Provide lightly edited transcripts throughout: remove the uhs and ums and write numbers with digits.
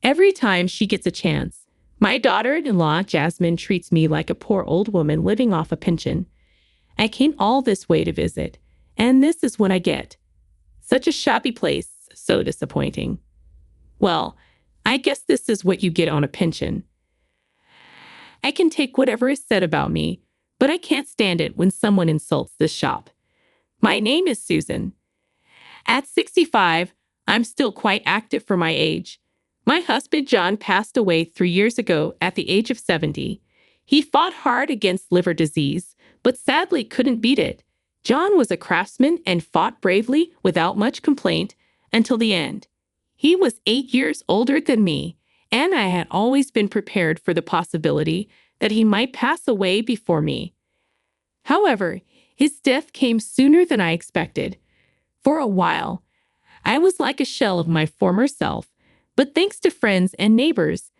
every time she gets a chance. My daughter-in-law, Jasmine, treats me like a poor old woman living off a pension. I came all this way to visit, and this is what I get. Such a shabby place, so disappointing. Well, I guess this is what you get on a pension. I can take whatever is said about me, but I can't stand it when someone insults this shop. My name is Susan. At 65, I'm still quite active for my age. My husband John passed away 3 years ago at the age of 70. He fought hard against liver disease, but sadly couldn't beat it. John was a craftsman and fought bravely without much complaint until the end. He was 8 years older than me, and I had always been prepared for the possibility that he might pass away before me. However, his death came sooner than I expected. For a while, I was like a shell of my former self, but thanks to friends and neighbors,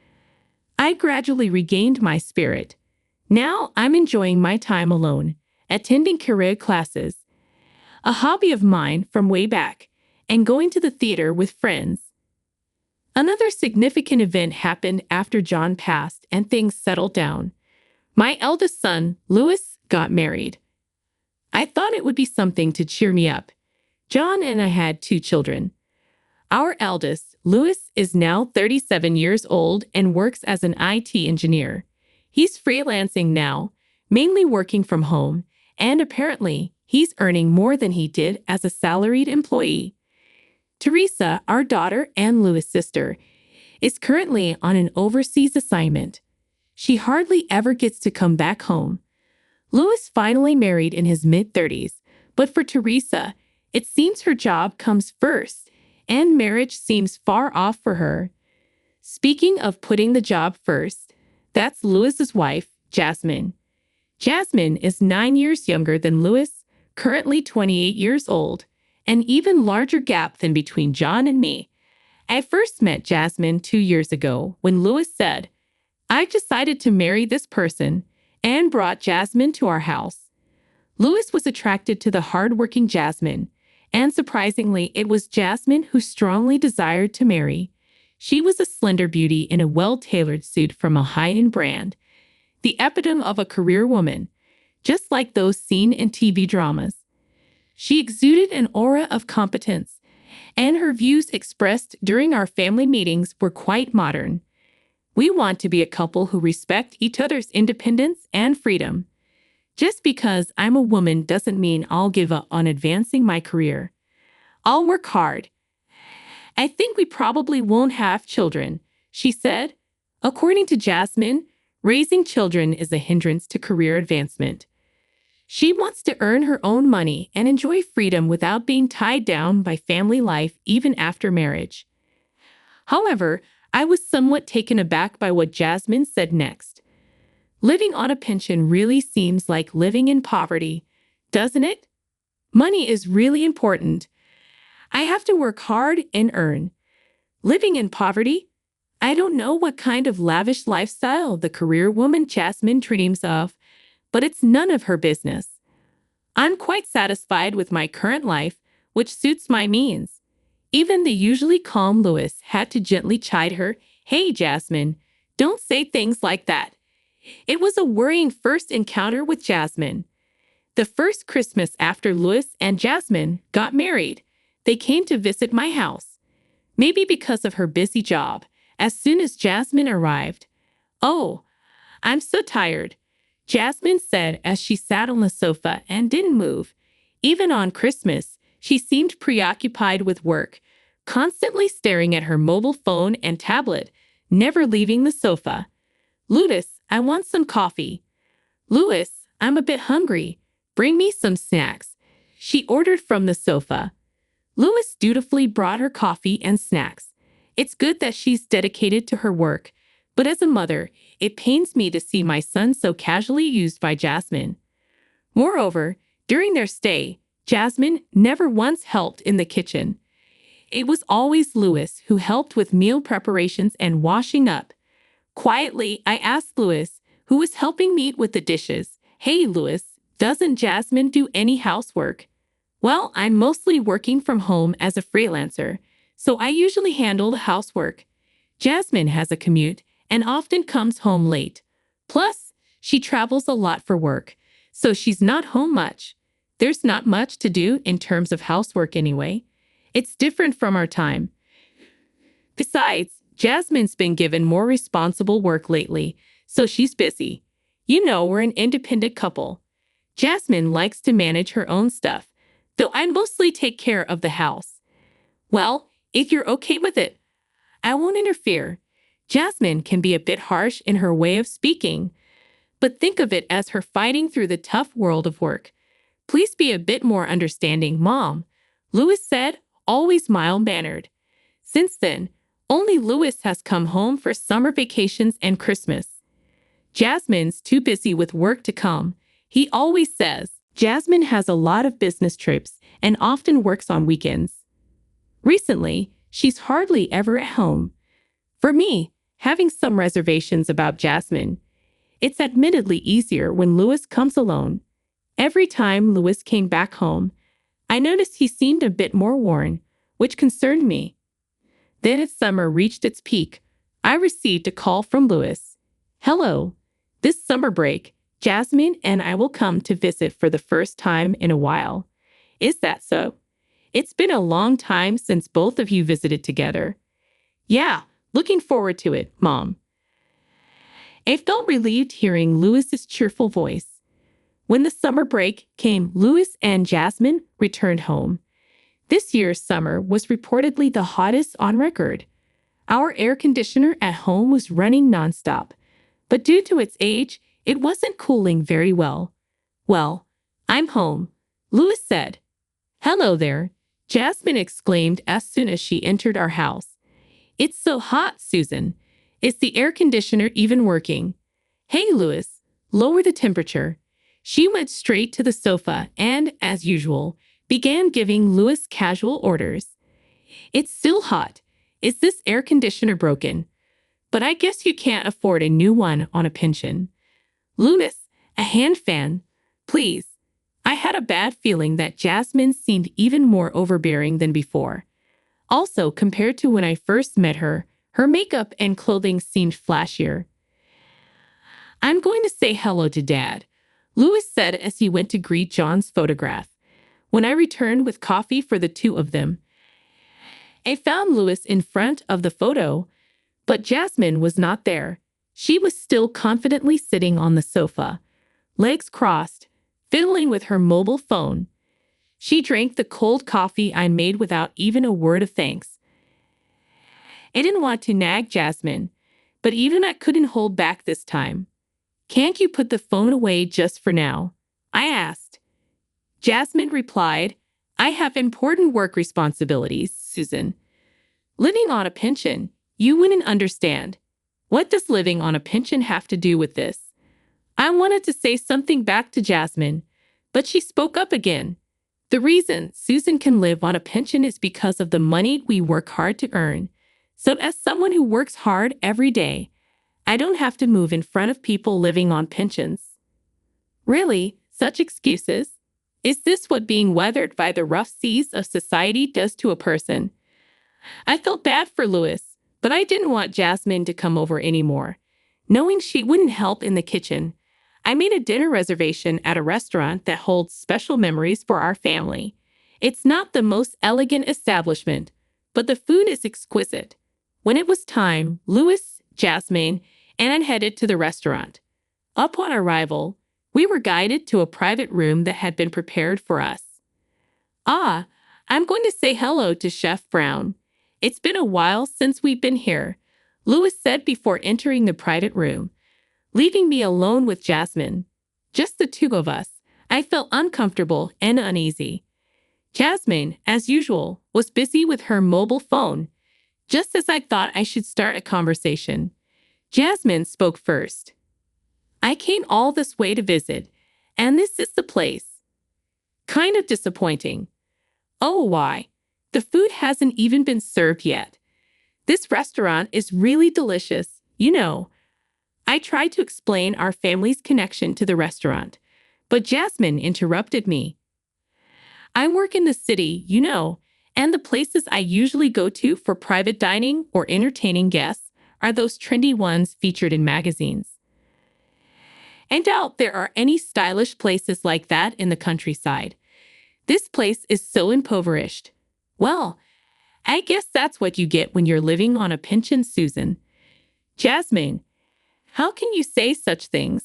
I gradually regained my spirit. Now I'm enjoying my time alone, attending career classes, a hobby of mine from way back, and going to the theater with friends. Another significant event happened after John passed and things settled down. My eldest son, Louis, got married. I thought it would be something to cheer me up. John and I had 2 children. Our eldest, Louis, is now 37 years old and works as an IT engineer. He's freelancing now, mainly working from home, and apparently he's earning more than he did as a salaried employee. Teresa, our daughter and Louis' sister, is currently on an overseas assignment. She hardly ever gets to come back home. Louis finally married in his mid-30s, but for Teresa, it seems her job comes first, and marriage seems far off for her. Speaking of putting the job first, that's Louis's wife, Jasmine. Jasmine is 9 years younger than Louis, currently 28 years old, an even larger gap than between John and me. I first met Jasmine 2 years ago when Louis said, "I've decided to marry this person," and brought Jasmine to our house. Louis was attracted to the hardworking Jasmine, and surprisingly, it was Jasmine who strongly desired to marry. She was a slender beauty in a well-tailored suit from a high-end brand, the epitome of a career woman, just like those seen in TV dramas. She exuded an aura of competence, and her views expressed during our family meetings were quite modern. We want to be a couple who respect each other's independence and freedom. Just because I'm a woman doesn't mean I'll give up on advancing my career. I'll work hard. I think we probably won't have children, she said. According to Jasmine, raising children is a hindrance to career advancement. She wants to earn her own money and enjoy freedom without being tied down by family life even after marriage. However, I was somewhat taken aback by what Jasmine said next. Living on a pension really seems like living in poverty, doesn't it? Money is really important. I have to work hard and earn. Living in poverty? I don't know what kind of lavish lifestyle the career woman Jasmine dreams of, but it's none of her business. I'm quite satisfied with my current life, which suits my means. Even the usually calm Louis had to gently chide her, "Hey, Jasmine, don't say things like that." It was a worrying first encounter with Jasmine. The first Christmas after Louis and Jasmine got married, they came to visit my house. Maybe because of her busy job, as soon as Jasmine arrived. "Oh, I'm so tired," Jasmine said as she sat on the sofa and didn't move. Even on Christmas, she seemed preoccupied with work, constantly staring at her mobile phone and tablet, never leaving the sofa. "Louis, I want some coffee." "Louis, I'm a bit hungry. Bring me some snacks," she ordered from the sofa. Louis dutifully brought her coffee and snacks. It's good that she's dedicated to her work, but as a mother, it pains me to see my son so casually used by Jasmine. Moreover, during their stay, Jasmine never once helped in the kitchen. It was always Louis who helped with meal preparations and washing up. Quietly, I asked Louis, who was helping me with the dishes, "Hey, Louis, doesn't Jasmine do any housework?" "Well, I'm mostly working from home as a freelancer, so I usually handle the housework." Jasmine has a commute and often comes home late. Plus, she travels a lot for work, so she's not home much. There's not much to do in terms of housework anyway. It's different from our time. Besides, Jasmine's been given more responsible work lately, so she's busy. You know, we're an independent couple. Jasmine likes to manage her own stuff, though I mostly take care of the house. Well, if you're okay with it, I won't interfere. Jasmine can be a bit harsh in her way of speaking, but think of it as her fighting through the tough world of work. Please be a bit more understanding, Mom, Louis said, always mild-mannered. Since then, only Louis has come home for summer vacations and Christmas. Jasmine's too busy with work to come. He always says Jasmine has a lot of business trips and often works on weekends. Recently, she's hardly ever at home. For me, having some reservations about Jasmine, it's admittedly easier when Louis comes alone. Every time Louis came back home, I noticed he seemed a bit more worn, which concerned me. Then as summer reached its peak, I received a call from Louis. Hello. This summer break, Jasmine and I will come to visit for the first time in a while. Is that so? It's been a long time since both of you visited together. Yeah, looking forward to it, Mom. I felt relieved hearing Louis's cheerful voice. When the summer break came, Louis and Jasmine returned home. This year's summer was reportedly the hottest on record. Our air conditioner at home was running nonstop, but due to its age, it wasn't cooling very well. Well, I'm home, Louis said. Hello there, Jasmine exclaimed as soon as she entered our house. It's so hot, Susan. Is the air conditioner even working? Hey, Louis, lower the temperature. She went straight to the sofa and, as usual, began giving Louis casual orders. It's still hot. Is this air conditioner broken? But I guess you can't afford a new one on a pension. Louis, a hand fan, please. I had a bad feeling that Jasmine seemed even more overbearing than before. Also, compared to when I first met her, her makeup and clothing seemed flashier. I'm going to say hello to Dad, Louis said as he went to greet John's photograph. When I returned with coffee for the two of them, I found Louis in front of the photo, but Jasmine was not there. She was still confidently sitting on the sofa, legs crossed, fiddling with her mobile phone. She drank the cold coffee I made without even a word of thanks. I didn't want to nag Jasmine, but even I couldn't hold back this time. Can't you put the phone away just for now? I asked. Jasmine replied, I have important work responsibilities, Susan. Living on a pension, you wouldn't understand. What does living on a pension have to do with this? I wanted to say something back to Jasmine, but she spoke up again. The reason Susan can live on a pension is because of the money we work hard to earn. So as someone who works hard every day, I don't have to move in front of people living on pensions. Really? Such excuses? Is this what being weathered by the rough seas of society does to a person? I felt bad for Louis, but I didn't want Jasmine to come over anymore. Knowing she wouldn't help in the kitchen, I made a dinner reservation at a restaurant that holds special memories for our family. It's not the most elegant establishment, but the food is exquisite. When it was time, Louis, Jasmine, and I headed to the restaurant. Upon arrival, we were guided to a private room that had been prepared for us. Ah, I'm going to say hello to Chef Brown. It's been a while since we've been here, Louis said before entering the private room, leaving me alone with Jasmine. Just the two of us. I felt uncomfortable and uneasy. Jasmine, as usual, was busy with her mobile phone. Just as I thought I should start a conversation, Jasmine spoke first. I came all this way to visit, and this is the place. Kind of disappointing. Oh, why? The food hasn't even been served yet. This restaurant is really delicious, you know. I tried to explain our family's connection to the restaurant, but Jasmine interrupted me. I work in the city, you know, and the places I usually go to for private dining or entertaining guests are those trendy ones featured in magazines. I doubt there are any stylish places like that in the countryside. This place is so impoverished. Well, I guess that's what you get when you're living on a pension, Susan. Jasmine, how can you say such things?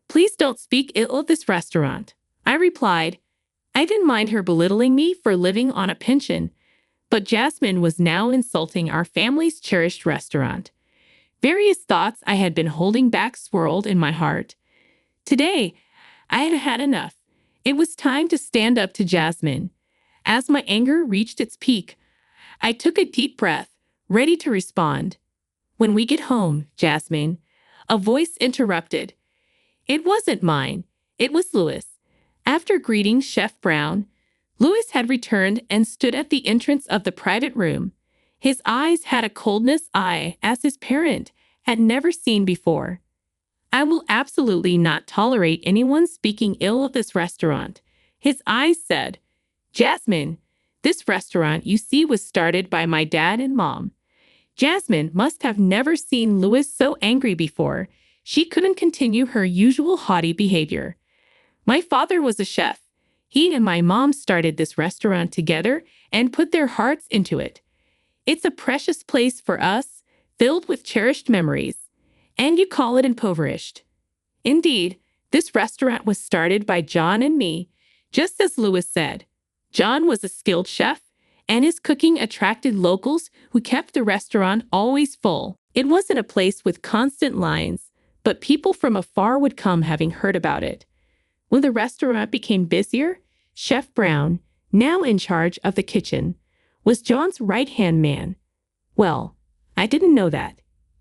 Please don't speak ill of this restaurant. I replied. I didn't mind her belittling me for living on a pension, but Jasmine was now insulting our family's cherished restaurant. Various thoughts I had been holding back swirled in my heart. Today, I had had enough. It was time to stand up to Jasmine. As my anger reached its peak, I took a deep breath, ready to respond. When we get home, Jasmine, a voice interrupted. It wasn't mine. It was Louis. After greeting Chef Brown, Louis had returned and stood at the entrance of the private room. His eyes had a coldness as his parent had never seen before. I will absolutely not tolerate anyone speaking ill of this restaurant. His eyes said, Jasmine, this restaurant you see was started by my dad and mom. Jasmine must have never seen Louis so angry before. She couldn't continue her usual haughty behavior. My father was a chef. He and my mom started this restaurant together and put their hearts into it. It's a precious place for us, filled with cherished memories. And you call it impoverished. Indeed, this restaurant was started by John and me, just as Louis said. John was a skilled chef, and his cooking attracted locals who kept the restaurant always full. It wasn't a place with constant lines, but people from afar would come having heard about it. When the restaurant became busier, Chef Brown, now in charge of the kitchen, was John's right-hand man. Well, I didn't know that.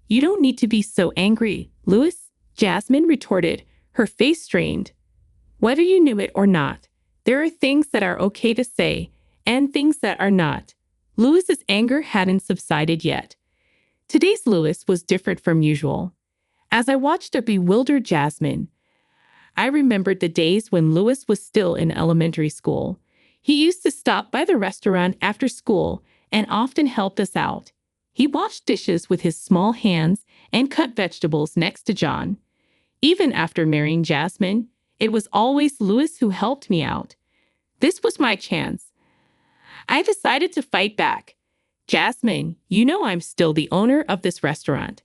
You don't need to be so angry, Louis, Jasmine retorted, her face strained. Whether you knew it or not, there are things that are okay to say and things that are not. Louis's anger hadn't subsided yet. Today's Louis was different from usual. As I watched a bewildered Jasmine, I remembered the days when Louis was still in elementary school. He used to stop by the restaurant after school and often helped us out. He washed dishes with his small hands and cut vegetables next to John. Even after marrying Jasmine, it was always Louis who helped me out. This was my chance. I decided to fight back. Jasmine, you know I'm still the owner of this restaurant.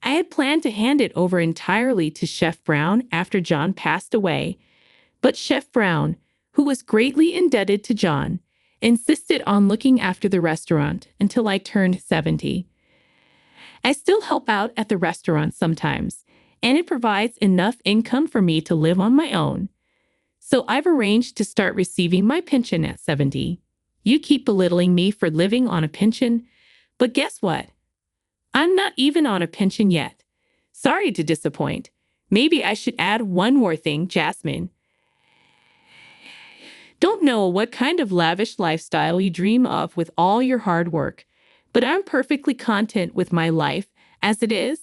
I had planned to hand it over entirely to Chef Brown after John passed away, but Chef Brown, who was greatly indebted to John, insisted on looking after the restaurant until I turned 70. I still help out at the restaurant sometimes, and it provides enough income for me to live on my own. So I've arranged to start receiving my pension at 70. You keep belittling me for living on a pension, but guess what? I'm not even on a pension yet. Sorry to disappoint. Maybe I should add one more thing, Jasmine. Don't know what kind of lavish lifestyle you dream of with all your hard work, but I'm perfectly content with my life as it is,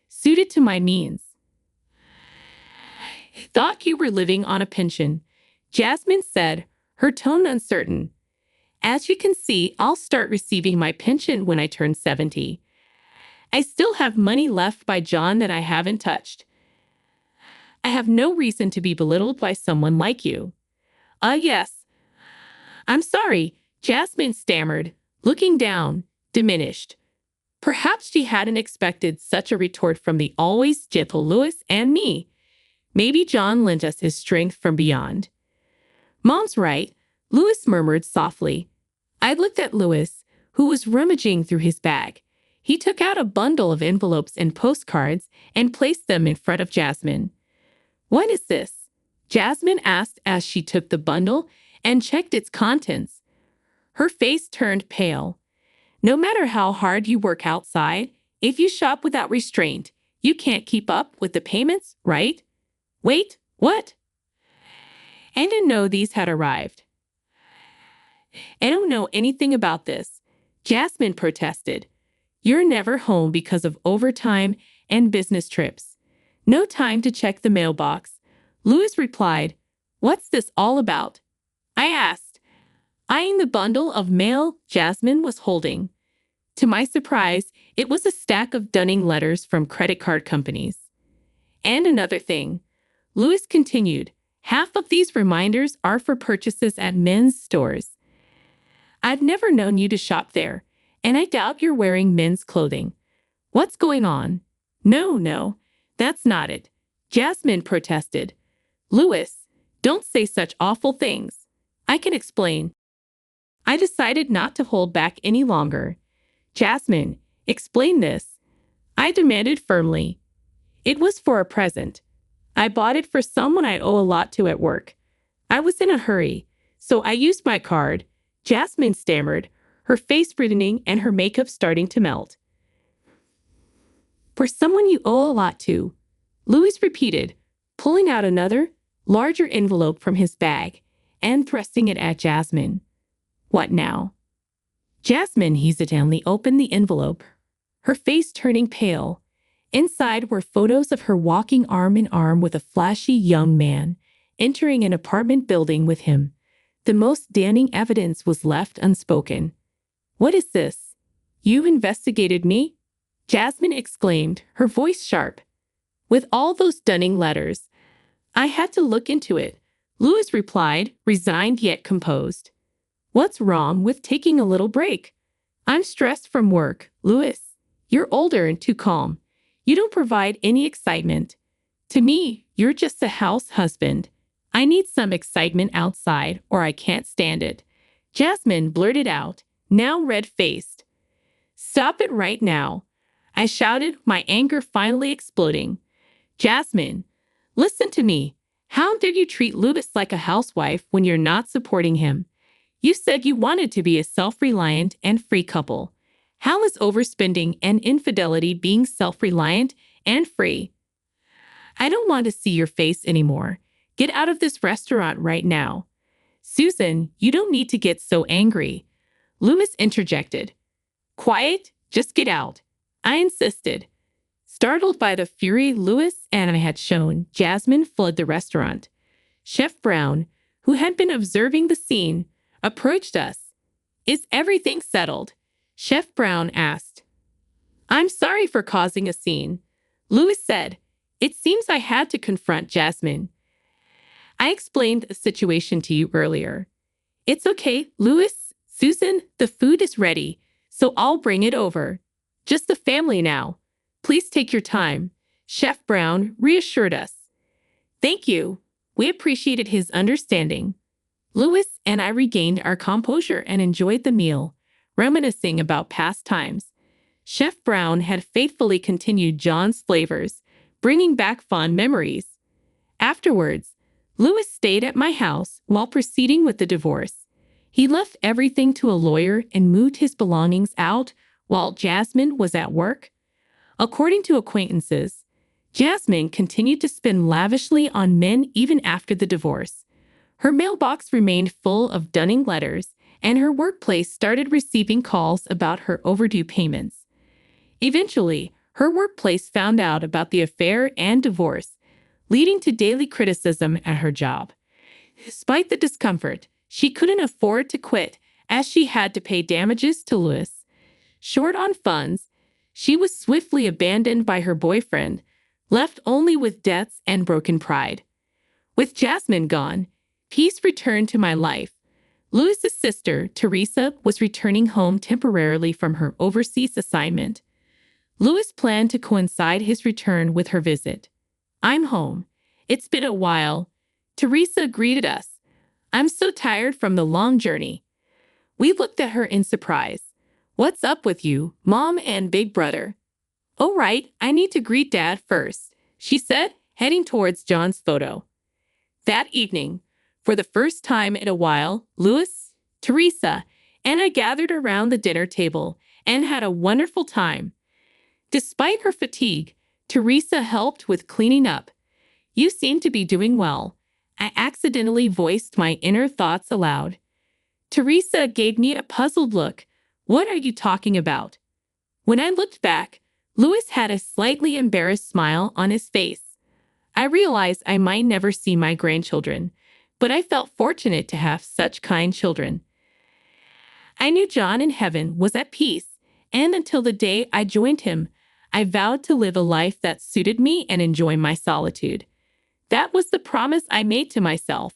suited to my means. Thought you were living on a pension, Jasmine said, her tone uncertain. As you can see, I'll start receiving my pension when I turn 70. I still have money left by John that I haven't touched. I have no reason to be belittled by someone like you. Yes. I'm sorry, Jasmine stammered, looking down, diminished. Perhaps she hadn't expected such a retort from the always gentle Louis and me. Maybe John lent us his strength from beyond. Mom's right, Louis murmured softly. I looked at Louis, who was rummaging through his bag. He took out a bundle of envelopes and postcards and placed them in front of Jasmine. What is this? Jasmine asked as she took the bundle and checked its contents. Her face turned pale. No matter how hard you work outside, if you shop without restraint, you can't keep up with the payments, right? Wait, what? I didn't know these had arrived. I don't know anything about this, Jasmine protested. You're never home because of overtime and business trips. No time to check the mailbox. Louis replied, What's this all about? I asked, eyeing the bundle of mail Jasmine was holding. To my surprise, It was a stack of dunning letters from credit card companies. And another thing, Louis continued, half of these reminders are for purchases at men's stores. I've never known you to shop there, and I doubt you're wearing men's clothing. What's going on? No, that's not it. Jasmine protested. Louis, don't say such awful things. I can explain. I decided not to hold back any longer. Jasmine, explain this. I demanded firmly. It was for a present. I bought it for someone I owe a lot to at work. I was in a hurry, so I used my card. Jasmine stammered, her face reddening and her makeup starting to melt. For someone you owe a lot to, Louis repeated, pulling out another, larger envelope from his bag and thrusting it at Jasmine. What now? Jasmine hesitantly opened the envelope, her face turning pale. Inside were photos of her walking arm in arm with a flashy young man, entering an apartment building with him. The most damning evidence was left unspoken. What is this? You investigated me? Jasmine exclaimed, her voice sharp. With all those dunning letters, I had to look into it, Louis replied, resigned yet composed. What's wrong with taking a little break? I'm stressed from work, Louis. You're older and too calm. You don't provide any excitement. To me, you're just a house husband. I need some excitement outside or I can't stand it. Jasmine blurted out, now red-faced. Stop it right now, I shouted, my anger finally exploding. Jasmine, listen to me. How dare you treat Louis like a housewife when you're not supporting him? You said you wanted to be a self-reliant and free couple. How is overspending and infidelity being self-reliant and free? I don't want to see your face anymore. Get out of this restaurant right now. Susan, you don't need to get so angry. Louis interjected. Quiet, just get out. I insisted. Startled by the fury Louis and I had shown, Jasmine fled the restaurant. Chef Brown, who had been observing the scene, approached us. Is everything settled? Chef Brown asked. I'm sorry for causing a scene, Louis said. It seems I had to confront Jasmine. I explained the situation to you earlier. It's okay, Louis. Susan, the food is ready, so I'll bring it over. Just the family now. Please take your time, Chef Brown reassured us. Thank you. We appreciated his understanding. Louis and I regained our composure and enjoyed the meal, reminiscing about past times. Chef Brown had faithfully continued John's flavors, bringing back fond memories. Afterwards, Louis stayed at my house while proceeding with the divorce. He left everything to a lawyer and moved his belongings out while Jasmine was at work. According to acquaintances, Jasmine continued to spend lavishly on men even after the divorce. Her mailbox remained full of dunning letters, and her workplace started receiving calls about her overdue payments. Eventually, her workplace found out about the affair and divorce, leading to daily criticism at her job. Despite the discomfort, she couldn't afford to quit as she had to pay damages to Louis. Short on funds, she was swiftly abandoned by her boyfriend, left only with debts and broken pride. With Jasmine gone, peace returned to my life. Louis's sister, Teresa, was returning home temporarily from her overseas assignment. Louis planned to coincide his return with her visit. I'm home. It's been a while. Teresa greeted us. I'm so tired from the long journey. We looked at her in surprise. What's up with you, Mom and Big Brother? Oh, right, I need to greet Dad first, she said, heading towards John's photo. That evening, for the first time in a while, Louis, Teresa, and I gathered around the dinner table and had a wonderful time. Despite her fatigue, Teresa helped with cleaning up. You seem to be doing well. I accidentally voiced my inner thoughts aloud. Teresa gave me a puzzled look. What are you talking about? When I looked back, Louis had a slightly embarrassed smile on his face. I realized I might never see my grandchildren, but I felt fortunate to have such kind children. I knew John in heaven was at peace, And until the day I joined him, I vowed to live a life that suited me and enjoy my solitude. That was the promise I made to myself.